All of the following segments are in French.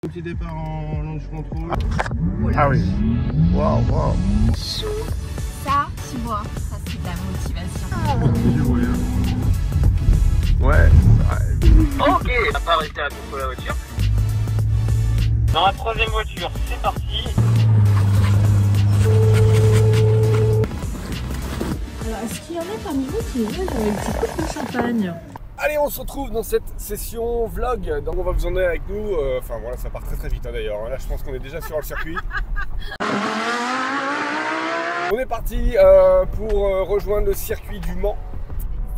Petit départ en launch control. Ah oui. Waouh, waouh. Chou. Ça, tu vois, ça c'est de la motivation. Ouais. Ok, on va pas rester à contre la voiture. Dans la troisième voiture, c'est parti. Alors, est-ce qu'il y en a parmi vous qui veulent une petite coupe de champagne? Allez, on se retrouve dans cette session vlog. Donc on va vous emmener avec nous. Enfin voilà, ça part très très vite hein, d'ailleurs. Là, je pense qu'on est déjà sur le circuit. On est parti pour rejoindre le circuit du Mans.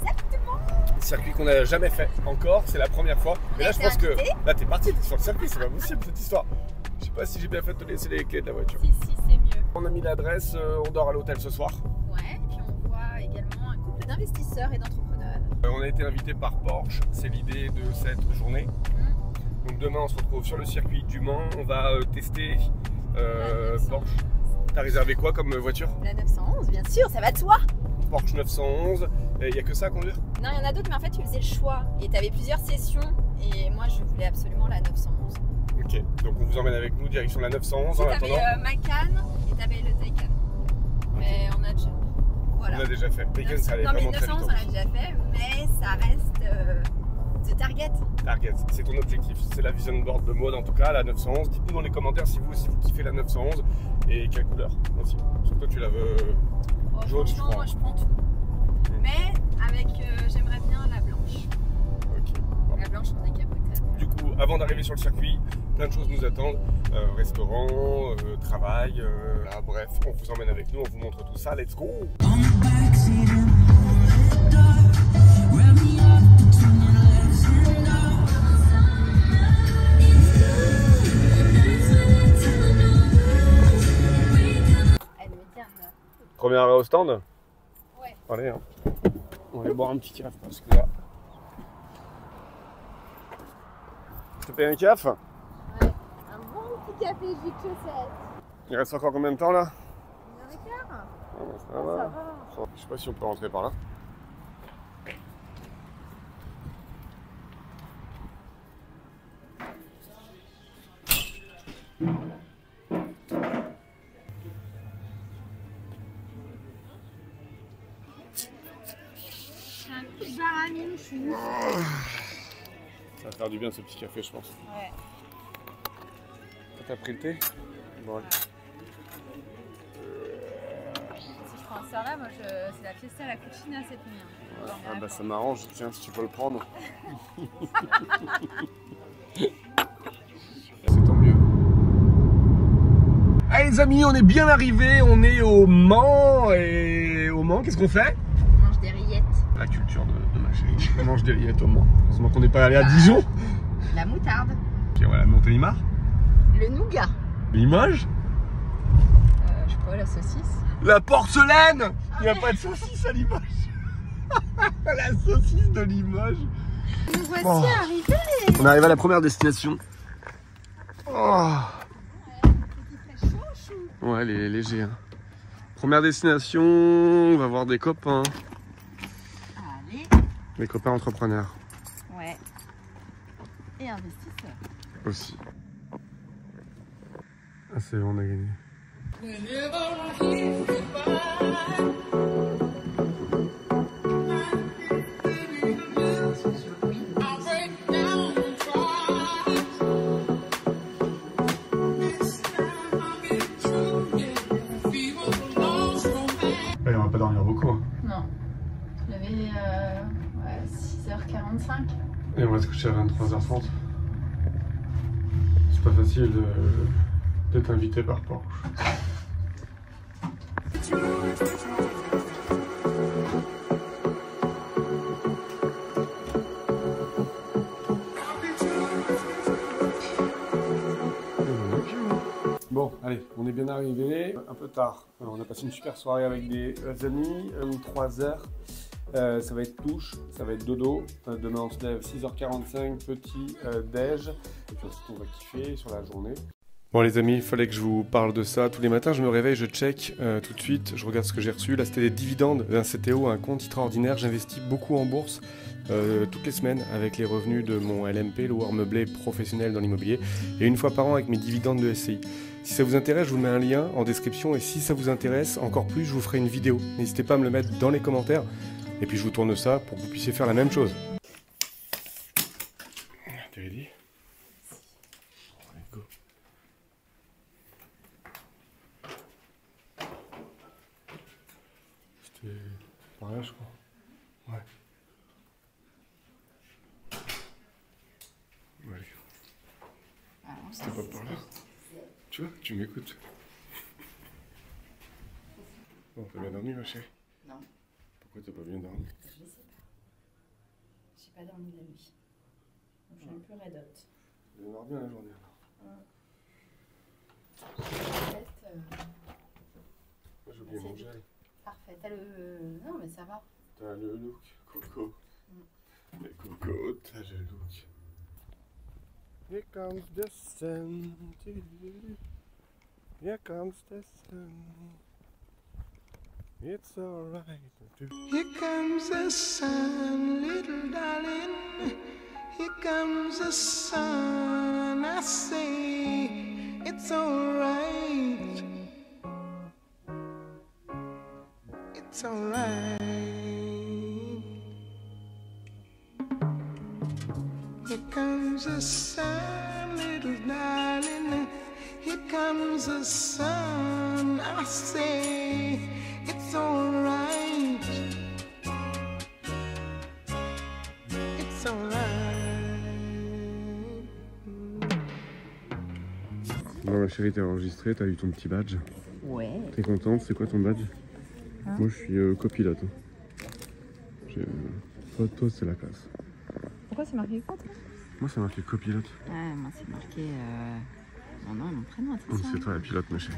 Exactement. Circuit qu'on n'a jamais fait encore, c'est la première fois. Mais là, je pense que là, t'es parti, t'es sur le circuit, c'est pas possible cette histoire. Je sais pas si j'ai bien fait de te laisser les clés de la voiture. Si, c'est mieux. On a mis l'adresse, on dort à l'hôtel ce soir. Ouais, et puis on voit également un couple d'investisseurs et d'entrepreneurs. On a été invité par Porsche, c'est l'idée de cette journée. Donc demain, on se retrouve sur le circuit du Mans. On va tester Porsche. T'as réservé quoi comme voiture? La 911, bien sûr, ça va de soi. Porsche 911. Il n'y a que ça à conduire? Non, il y en a d'autres, mais en fait, tu faisais le choix. Et tu avais plusieurs sessions. Et moi, je voulais absolument la 911. Ok, donc on vous emmène avec nous direction la 911 Si, en t'avais attendant. Macan et t'avais le Taycan. Mais on a déjà. Voilà. On a déjà fait. Taycan, ça allait non, mais vraiment très 911, vite. on l'a déjà fait, mais ça reste de target. Target, c'est ton objectif. C'est la vision board de mode en tout cas, la 911. Dites-nous dans les commentaires si vous kiffez la 911 et quelle couleur aussi. Parce que toi, tu la veux jaune, je crois. Moi, je prends tout. Mais avec, j'aimerais bien la blanche. Ok. Bon. La blanche en décapotable. Du coup, avant d'arriver sur le circuit, plein de choses nous attendent. Restaurant, travail, bref, on vous emmène avec nous, on vous montre tout ça. Let's go! Elle me tient. Premier arrêt au stand? Ouais. Allez, hein. On va aller boire un petit café parce que là. Je te paye un café? Ouais. Un bon petit café jus de chaussette. Il reste encore combien de temps là? 1h15. Ça va. Je sais pas si on peut rentrer par là. Un petit baramine chou. Ça va faire du bien ce petit café, je pense. Ouais. T'as pris le thé? Bon, allez. Si je prends ça là, moi c'est la fiesta à la cucina cette nuit. Hein. Ouais. Ah bah ça m'arrange, tiens, si tu peux le prendre. C'est tant mieux. Allez les amis, on est bien arrivés, on est au Mans. Et au Mans, qu'est-ce qu'on fait? On mange des rillettes. La culture de ma chérie. On mange des rillettes au Mans. Heureusement qu'on n'est pas allé à Dijon. La moutarde. Ok, voilà, Montélimar. Le nougat. Limoges. Je sais pas, la saucisse. La porcelaine. Il n'y a pas de saucisse à Limoges. La saucisse de Limoges. Nous voici Oh. arrivés. On arrive à la première destination. Oh. Petit chaud, chou. Ouais, elle est léger. Hein. Première destination, on va voir des copains. Allez. Des copains entrepreneurs Ouais. Et investisseurs. aussi. Ah c'est bon, on a gagné. Allez, on va pas dormir beaucoup. Hein. Non. Je l'avais 6h45. Et on va se coucher à 23h30. C'est pas facile d'être invité par Porsche. Bon, allez, on est bien arrivé, un peu tard. On a passé une super soirée avec des amis, 3 heures. Ça va être douche, ça va être dodo. Demain on se lève 6h45, petit déj. Et puis ensuite on va kiffer sur la journée. Bon les amis, il fallait que je vous parle de ça. Tous les matins je me réveille, je check tout de suite, je regarde ce que j'ai reçu. Là c'était des dividendes d'un CTO, un compte extraordinaire. J'investis beaucoup en bourse toutes les semaines avec les revenus de mon LMP, le Loueur Meublé professionnel dans l'immobilier, et une fois par an avec mes dividendes de SCI. Si ça vous intéresse, je vous mets un lien en description, et si ça vous intéresse encore plus, je vous ferai une vidéo. N'hésitez pas à me le mettre dans les commentaires, et puis je vous tourne ça pour que vous puissiez faire la même chose. T'es ready? Go. C'était par là, je crois. Ouais. Ouais. C'était pas par là. Tu vois, tu m'écoutes. Bon, t'as bien dormi, ma chérie? Non. Pourquoi t'as pas bien dormi? Je sais pas. J'ai pas dormi la nuit. Donc, je suis un peu radote. Tu dors bien la journée alors. Moi j'ai oublié mon gel. Parfait. T'as le. Non, mais ça va. T'as le look, Coco. Mais Coco, t'as le look. Here comes the sun. Here comes the sun. It's alright. Here comes the sun, little darling. Here comes the sun. I say it's alright. It's alright. Here comes the sun, little darling. Here comes the sun. I say it's alright. It's alright. Bon, ma chérie, t'es enregistrée, t'as eu ton petit badge. Ouais. T'es contente? C'est quoi ton badge? Hein? Moi, je suis copilote. Toi, c'est la classe. Pourquoi c'est marqué quoi, toi? Moi, c'est marqué copilote. Ouais, moi c'est marqué mon nom et mon prénom. Oh, c'est toi la pilote, ma chérie.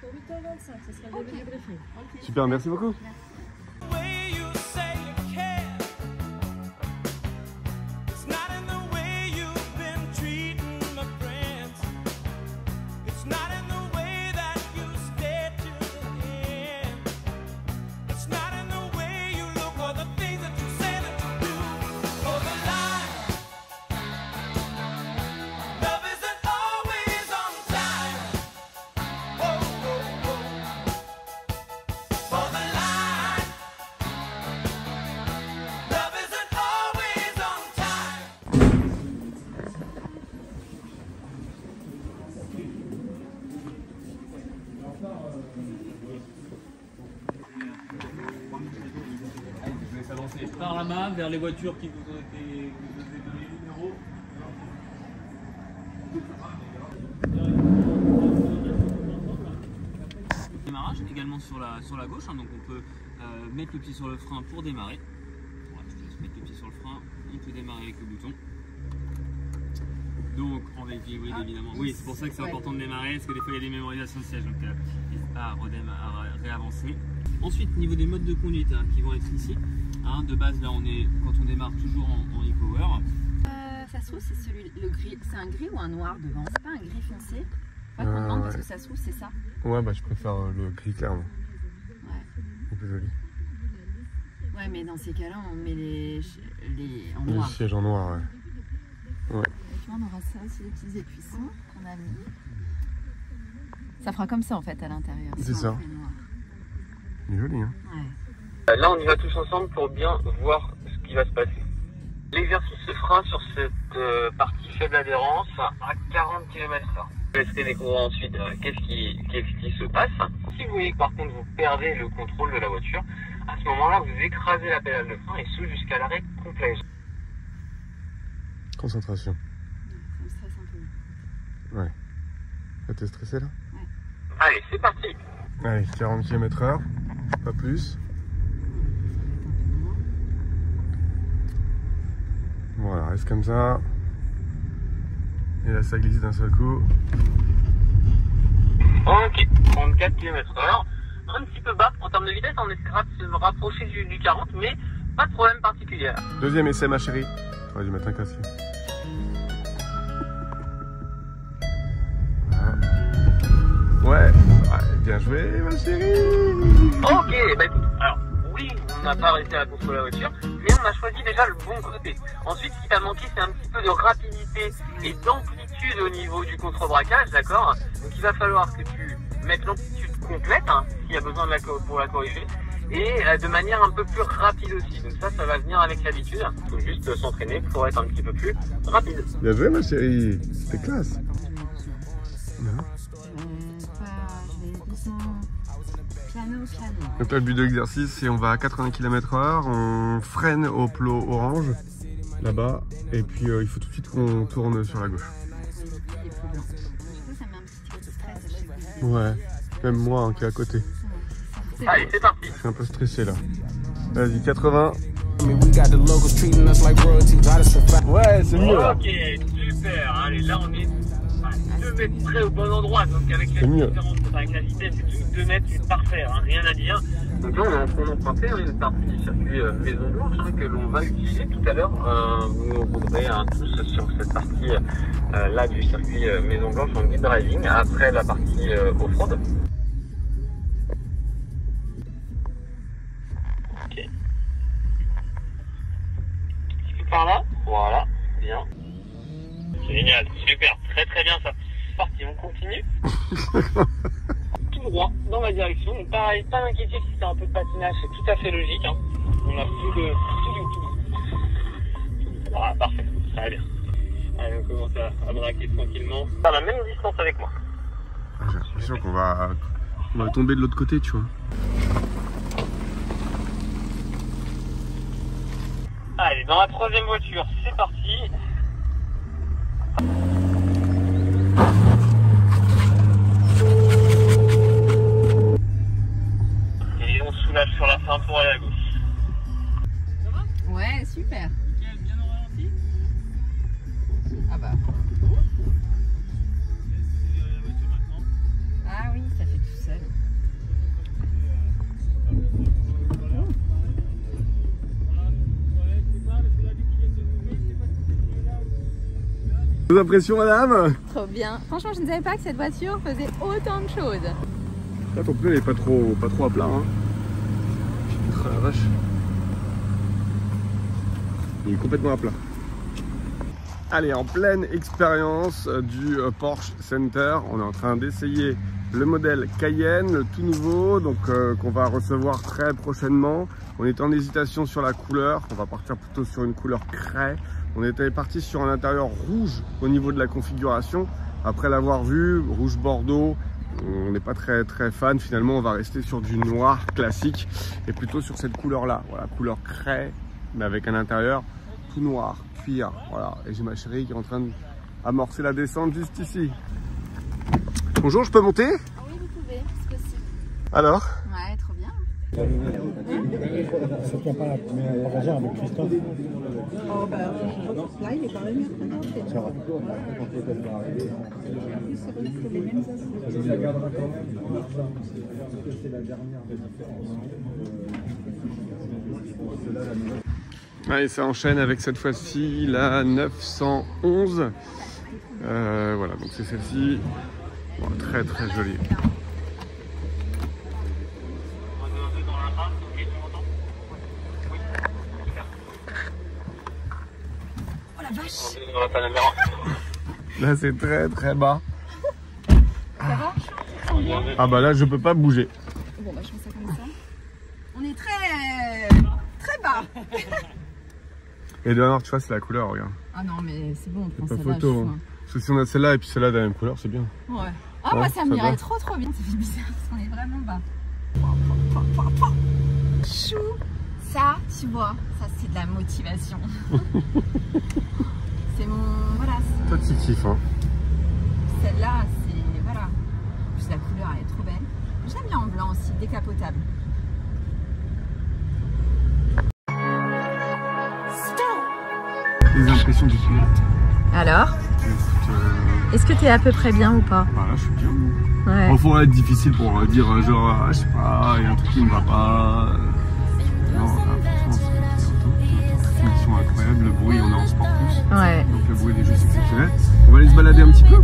Pour 8h25, ce sera le début du briefing. Super, merci beaucoup. Par la main vers les voitures qui vous ont été donné les numéros. Démarrage également sur la gauche, hein, donc on peut mettre le pied sur le frein pour démarrer. Voilà, je te laisse mettre le pied sur le frein, on peut démarrer avec le bouton. Donc en véhicule hybride évidemment. Oui, c'est pour ça que c'est important de démarrer, parce que des fois il y a des mémorisations de siège, donc n'hésite pas à réavancer. Ensuite, au niveau des modes de conduite hein, qui vont être ici, hein, de base là quand on démarre toujours en e-power. Ça se trouve c'est le gris, c'est un gris ou un noir devant, c'est pas un gris foncé. Pas qu'on demande parce que ça se trouve c'est ça. Ouais, bah je préfère le gris clairement. Ouais. C'est plus joli. Ouais, mais dans ces cas-là on met les en Les noir. sièges en noir, ouais. Ouais. Et tu vois, on aura ça aussi, les petits écuissons qu'on a mis. Ça fera comme ça en fait à l'intérieur. C'est ça. Il est joli, hein. Ouais. Là, on y va tous ensemble pour bien voir ce qui va se passer. L'exercice se fera sur cette partie faible adhérence à 40 km/h. Je laisserai découvrir ensuite qu'est-ce qui se passe. Si vous voyez que par contre vous perdez le contrôle de la voiture, à ce moment-là, vous écrasez la pédale de frein et sautez jusqu'à l'arrêt complet. Concentration. Ça me stresse un peu. Ouais. T'es stressé là? Ouais. Allez, c'est parti. Allez, 40 km/h, pas plus. reste comme ça. Et là, ça glisse d'un seul coup. Ok, 34 km/h. Un petit peu bas en termes de vitesse, on essaiera de se rapprocher du 40, mais pas de problème particulier. Deuxième essai, ma chérie. Ouais, du matin cassé. Ouais, bien joué, ma chérie. Ok, bah écoute, alors oui, on n'a pas réussi à contrôler la voiture, mais on a choisi déjà le bon côté. Ensuite, ce qui t'a manqué, c'est un petit peu de rapidité et d'amplitude au niveau du contre-braquage, d'accord? Donc il va falloir que tu mettes l'amplitude complète, hein, s'il y a besoin pour la corriger, et de manière un peu plus rapide aussi. Donc ça va venir avec l'habitude. Il faut juste s'entraîner pour être un petit peu plus rapide. Bien joué, ma chérie. C'est classe. Donc là, le but de l'exercice, c'est on va à 80 km/h, on freine au plot orange, là-bas, et puis il faut tout de suite qu'on tourne sur la gauche. Ouais, même moi hein, qui est à côté. Allez, c'est parti. Je suis un peu stressé là. Vas-y, 80. Ouais, c'est mieux là. Ok, super. Allez, là on est à 2 mètres près au bon endroit. Donc avec la différence avec la vitesse, c'est 2 mètres, c'est parfait, hein, rien à dire. Donc là on emprunté une partie du circuit Maison Blanche hein, que l'on va utiliser tout à l'heure. Vous retrouverez tous sur cette partie là du circuit Maison Blanche en guide driving après la partie off-road. Ok. Par là, voilà, bien. Génial, super, très très bien ça. Parti, on continue. Tout droit dans ma direction. Donc pareil, pas d'inquiétude si c'est un peu de patinage, c'est tout à fait logique. Hein. On a tout. Voilà, parfait, ça va bien. Allez, on commence à braquer tranquillement. À la même distance avec moi. J'ai l'impression qu'on va tomber de l'autre côté, tu vois. Allez, dans la troisième voiture, c'est parti. Et on soulage sur la fin pour aller à gauche. Ça va? Ouais, super. Nickel, bien au ralenti. Ah bah. Laisse la voiture maintenant. Ah oui, ça fait tout seul. Vos impressions, madame? Trop bien. Franchement, je ne savais pas que cette voiture faisait autant de choses. Là, ton pneu n'est pas trop à plat. Hein. Oh la vache. Il est complètement à plat. Allez, en pleine expérience du Porsche Center, on est en train d'essayer le modèle Cayenne, le tout nouveau, donc qu'on va recevoir très prochainement. On était en hésitation sur la couleur, on va partir plutôt sur une couleur craie. On était parti sur un intérieur rouge au niveau de la configuration. Après l'avoir vu, rouge bordeaux, on n'est pas très fan. Finalement, on va rester sur du noir classique et plutôt sur cette couleur-là. Voilà, couleur craie, mais avec un intérieur tout noir, cuir. Voilà, et j'ai ma chérie qui est en train d'amorcer la descente juste ici. Bonjour, je peux monter? Oui, vous pouvez, c'est possible. Alors? Ouais, trop bien. C'est qu'il n'y a pas la paragère avec Christophe. Oh bah là il est quand même présenté. Ça va. C'est les mêmes assises. Ça gardera quand même. C'est la dernière des différences. Allez, ça enchaîne avec cette fois-ci la 911. Voilà, donc c'est celle-ci. Bon, très jolie. Oh la vache. Là, c'est très bas. Ça va? Ah bah là, je peux pas bouger. Bon bah je fais ça comme ça. On est très bas. Et derrière, tu vois, c'est la couleur, regarde. Ah non mais c'est bon, on prend Pas celle-là. photo. Hein. Parce que si on a celle-là et puis celle-là de la même couleur, c'est bien. Ouais. Ah Ouais, moi ça ça m'irait va. trop bien. Ça fait bizarre parce qu'on est vraiment bas. Chou. Ça, tu vois, ça c'est de la motivation. C'est mon... Voilà. Toi, tu kiffes, hein. Celle-là, c'est... Voilà. En plus la couleur elle est trop belle. J'aime bien en blanc aussi, décapotable. pression du pilote. Alors, est-ce que tu es à peu près bien ou pas? Voilà, je suis bien. Ouais. Il faudrait être difficile pour dire genre, je sais pas, il y a un truc qui ne va pas. Non, là, franchement, c'est une finition incroyable. Le bruit, on est en sport plus. Ouais. Donc le bruit est juste exceptionnel. On va aller se balader un petit peu.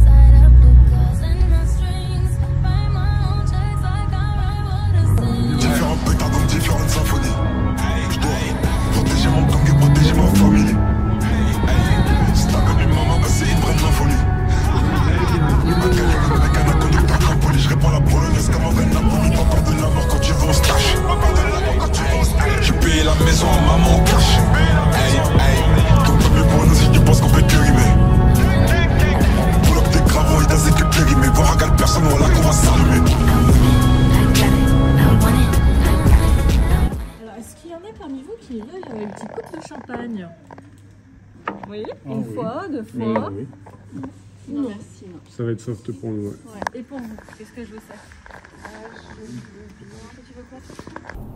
Différents pétards dans différentes symphonies. Je dois protéger mon gang et protéger ma famille. Si t'as connu maman, bah c'est une vraie folie. Un calibre avec un conducteur très poli. Je réponds la polonaise comme un vrai Napoli. Pas peur de la mort quand tu vas au stash. J'ai payé la maison à maman en cash. Comme pas mieux pour nous si tu penses qu'on peut te rimer. Pull up des gravons et des équipes périmées. Voir regarde personne, voilà qu'on va s'allumer. Alors, est-ce qu'il y en a parmi vous qui veulent une petite coupe de champagne? Oui, une fois, deux fois. Oui. Non, merci. Non. Ça va être soft pour nous. Ouais. Et pour vous, qu'est-ce que je veux faire?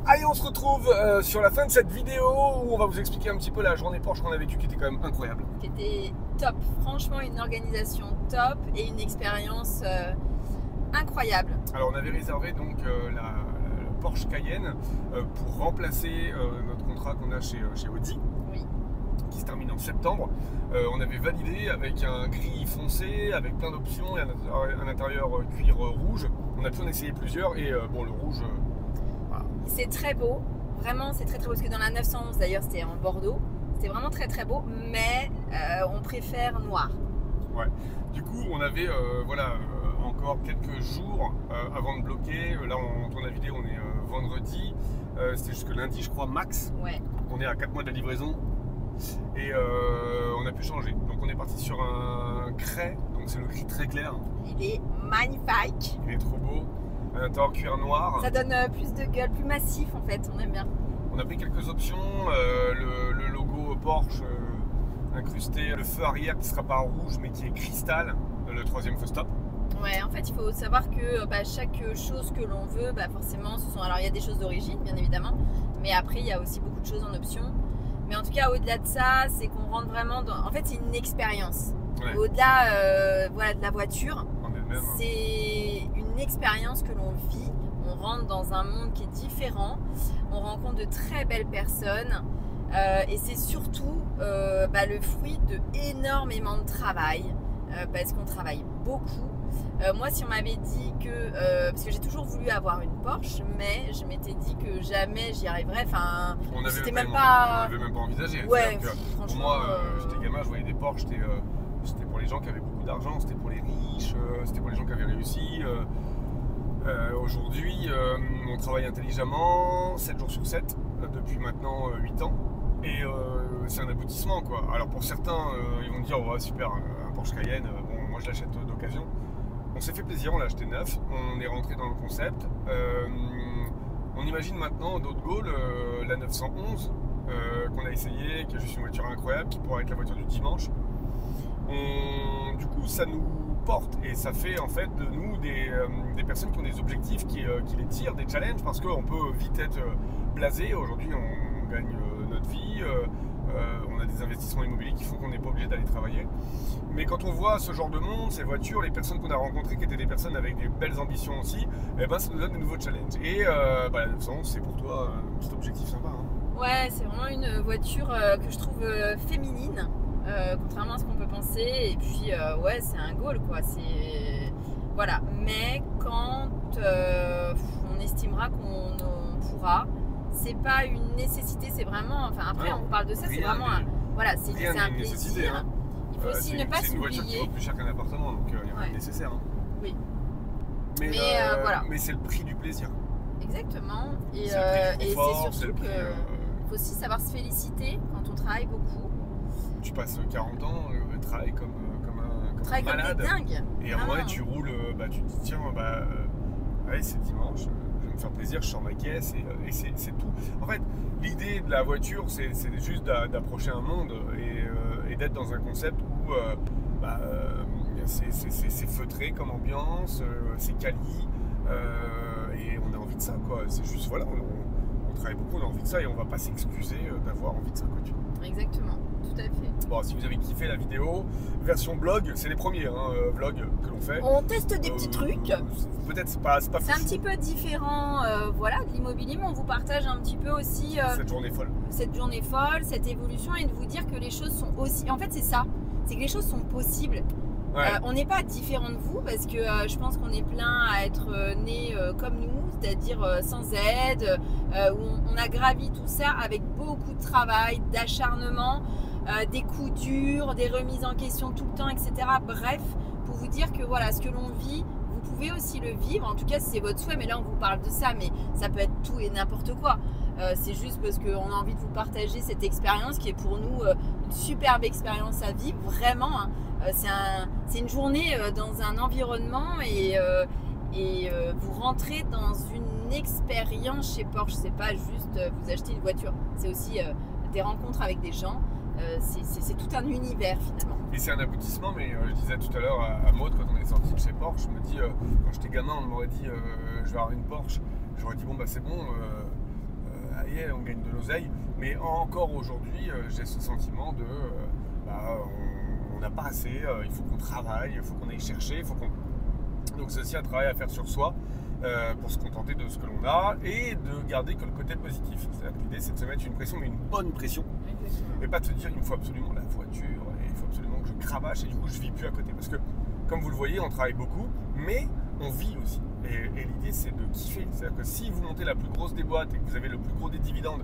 Allez, on se retrouve sur la fin de cette vidéo où on va vous expliquer un petit peu la journée Porsche qu'on a vécue qui était quand même incroyable. Qui était top. Franchement, une organisation top et une expérience incroyable. Alors on avait réservé donc la Porsche Cayenne pour remplacer notre contrat qu'on a chez Audi. Oui. Qui se termine en septembre. On avait validé avec un gris foncé, avec plein d'options et un intérieur cuir rouge. On a pu en essayer plusieurs et bon, le rouge... Voilà. C'est très beau, vraiment c'est très beau parce que dans la 911 d'ailleurs c'était en Bordeaux. C'était vraiment très beau, mais on préfère noir. Ouais. Du coup, on avait voilà, encore quelques jours avant de bloquer. Là, on tourne la vidéo, on est vendredi. C'était jusque lundi, je crois, max. Ouais. On est à 4 mois de la livraison. Et on a pu changer. Donc on est parti sur un craie, donc c'est le gris très clair. Il est magnifique. Il est trop beau. Un intérieur cuir noir. Ça donne plus de gueule, plus massif en fait, on aime bien. On a pris quelques options. Le logo Porsche incrusté, le feu arrière qui sera pas rouge mais qui est cristal, le troisième feu stop. Ouais, en fait il faut savoir que chaque chose que l'on veut, forcément ce sont... Alors il y a des choses d'origine bien évidemment, mais après il y a aussi beaucoup de choses en option. Mais en tout cas, au-delà de ça, c'est qu'on rentre vraiment dans... En fait, c'est une expérience. Ouais. Au-delà voilà, de la voiture, c'est une expérience que l'on vit. On rentre dans un monde qui est différent. On rencontre de très belles personnes. Et c'est surtout le fruit de énormément de travail. Parce qu'on travaille beaucoup. Moi, si on m'avait dit que... parce que j'ai toujours voulu avoir une Porsche, mais je m'étais dit que jamais j'y arriverais. Enfin, c'était même pas... On l'avait même pas envisagé. Ouais, pour moi, j'étais gamin, je voyais des Porsche, c'était pour les gens qui avaient beaucoup d'argent, c'était pour les riches, c'était pour les gens qui avaient réussi. Aujourd'hui, on travaille intelligemment, 7 jours sur 7, depuis maintenant 8 ans. Et c'est un aboutissement, quoi. Alors pour certains, ils vont dire, oh, super, un Porsche Cayenne, bon, moi je l'achète d'occasion. On s'est fait plaisir, on l'a acheté neuf, on est rentré dans le concept. On imagine maintenant d'autres Gaulle, la 911 qu'on a essayé, qui est juste une voiture incroyable, qui pourrait être la voiture du dimanche. Du coup, ça nous porte et ça fait en fait de nous des personnes qui ont des objectifs qui les tirent, des challenges, parce qu'on peut vite être blasé. Aujourd'hui, on gagne notre vie. On a des investissements immobiliers qui font qu'on n'est pas obligé d'aller travailler. Mais quand on voit ce genre de monde, ces voitures, les personnes qu'on a rencontrées qui étaient des personnes avec des belles ambitions aussi, eh ben, ça nous donne de nouveaux challenges. Et la 911, c'est pour toi un petit objectif sympa. Hein. Ouais, c'est vraiment une voiture que je trouve féminine, contrairement à ce qu'on peut penser. Et puis, ouais, c'est un goal, quoi. Voilà. Mais quand on estimera qu'on pourra, c'est pas une nécessité, c'est vraiment... Enfin, après, on parle de ça, c'est vraiment un... Voilà, c'est un plaisir. Hein. Il faut aussi ne pas s'oublier. C'est une voiture qui vaut plus cher qu'un appartement, donc il n'y a rien de nécessaire. Hein. Oui. Mais voilà. Mais c'est le prix du plaisir. Exactement. Et c'est surtout qu'il faut aussi savoir se féliciter quand on travaille beaucoup. Tu passes 40 ans, travailles comme un malade. Comme des dingues. Et à un moment, tu roules, tu te dis, tiens, allez, c'est dimanche. Faire plaisir, je sors ma caisse et c'est tout. En fait, l'idée de la voiture, c'est juste d'approcher un monde et d'être dans un concept où c'est feutré comme ambiance, c'est quali et on a envie de ça, quoi. C'est juste, voilà, on travaille beaucoup, on a envie de ça et on va pas s'excuser d'avoir envie de ça, quoi, tu vois. Exactement, tout à fait. Bon, si vous avez kiffé la vidéo, version blog, c'est les premiers vlogs que l'on fait. On teste des petits trucs. Peut-être c'est pas C'est un petit peu différent voilà, de l'immobilier, mais on vous partage un petit peu aussi cette journée folle. Cette journée folle, cette évolution, et de vous dire que les choses sont aussi... En fait, c'est ça, c'est que les choses sont possibles. Ouais. On n'est pas différents de vous, parce que je pense qu'on est plein à être nés comme nous, c'est-à-dire sans aide, où on a gravi tout ça avec beaucoup de travail, d'acharnement, des coups durs, des remises en question tout le temps, etc. Bref, pour vous dire que voilà, ce que l'on vit, vous pouvez aussi le vivre. En tout cas, si c'est votre souhait, mais là on vous parle de ça, mais ça peut être tout et n'importe quoi. C'est juste parce qu'on a envie de vous partager cette expérience qui est pour nous une superbe expérience à vivre, vraiment. Hein. C'est une journée dans un environnement et vous rentrez dans une expérience chez Porsche. C'est pas juste vous acheter une voiture, c'est aussi des rencontres avec des gens. C'est tout un univers finalement. Et c'est un aboutissement, mais je disais tout à l'heure à Maud, quand on est sorti de chez Porsche, je me dis, quand j'étais gamin, on m'aurait dit je vais avoir une Porsche, j'aurais dit bon bah c'est bon, allez, on gagne de l'oseille, mais encore aujourd'hui j'ai ce sentiment de on n'a pas assez, il faut qu'on travaille, il faut qu'on aille chercher, il faut qu'on... Donc c'est aussi un travail à faire sur soi pour se contenter de ce que l'on a et de garder que le côté positif. C'est-à-dire que l'idée c'est de se mettre une pression, mais une bonne pression, et pas de se dire il me faut absolument la voiture, et il faut absolument que je cravache et du coup je vis plus à côté. Parce que comme vous le voyez, on travaille beaucoup, mais on vit aussi. Et l'idée c'est de kiffer. C'est-à-dire que si vous montez la plus grosse des boîtes et que vous avez le plus gros des dividendes,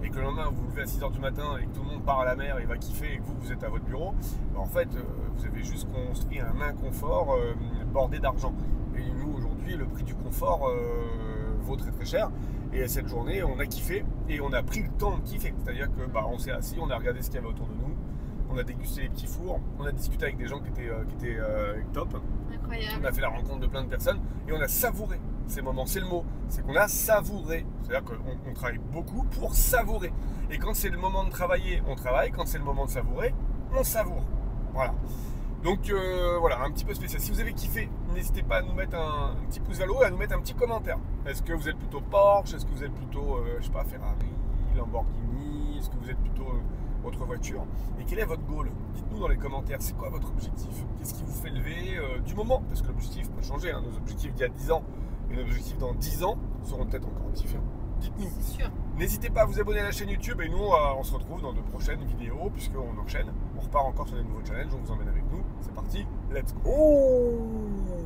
et que le lendemain vous vous levez à 6h du matin et que tout le monde part à la mer et va kiffer et que vous êtes à votre bureau, en fait vous avez juste construit un inconfort bordé d'argent. Et nous aujourd'hui le prix du confort vaut très très cher, et cette journée on a kiffé et on a pris le temps de kiffer. C'est-à-dire que on s'est assis, on a regardé ce qu'il y avait autour de nous, on a dégusté les petits fours, on a discuté avec des gens qui étaient top. Incroyable. On a fait la rencontre de plein de personnes et on a savouré ces moments. C'est le mot, c'est qu'on a savouré. C'est-à-dire qu'on travaille beaucoup pour savourer. Et quand c'est le moment de travailler, on travaille. Quand c'est le moment de savourer, on savoure. Voilà. Donc voilà, un petit peu spécial. Si vous avez kiffé, n'hésitez pas à nous mettre un petit pouce vers le haut et à nous mettre un petit commentaire. Est-ce que vous êtes plutôt Porsche? Est-ce que vous êtes plutôt, je sais pas, Ferrari, Lamborghini? Est-ce que vous êtes plutôt autre voiture? Et quel est votre goal? Dites-nous dans les commentaires, c'est quoi votre objectif? Qu'est-ce qui vous fait lever du moment? Parce que l'objectif peut changer, hein. Nos objectifs d'il y a 10 ans et nos objectifs dans 10 ans seront peut-être encore différents. Dites-nous. C'est sûr. N'hésitez pas à vous abonner à la chaîne YouTube et nous on se retrouve dans de prochaines vidéos puisqu'on enchaîne. On repart encore sur des nouveaux challenges, on vous emmène avec nous. C'est parti, let's go!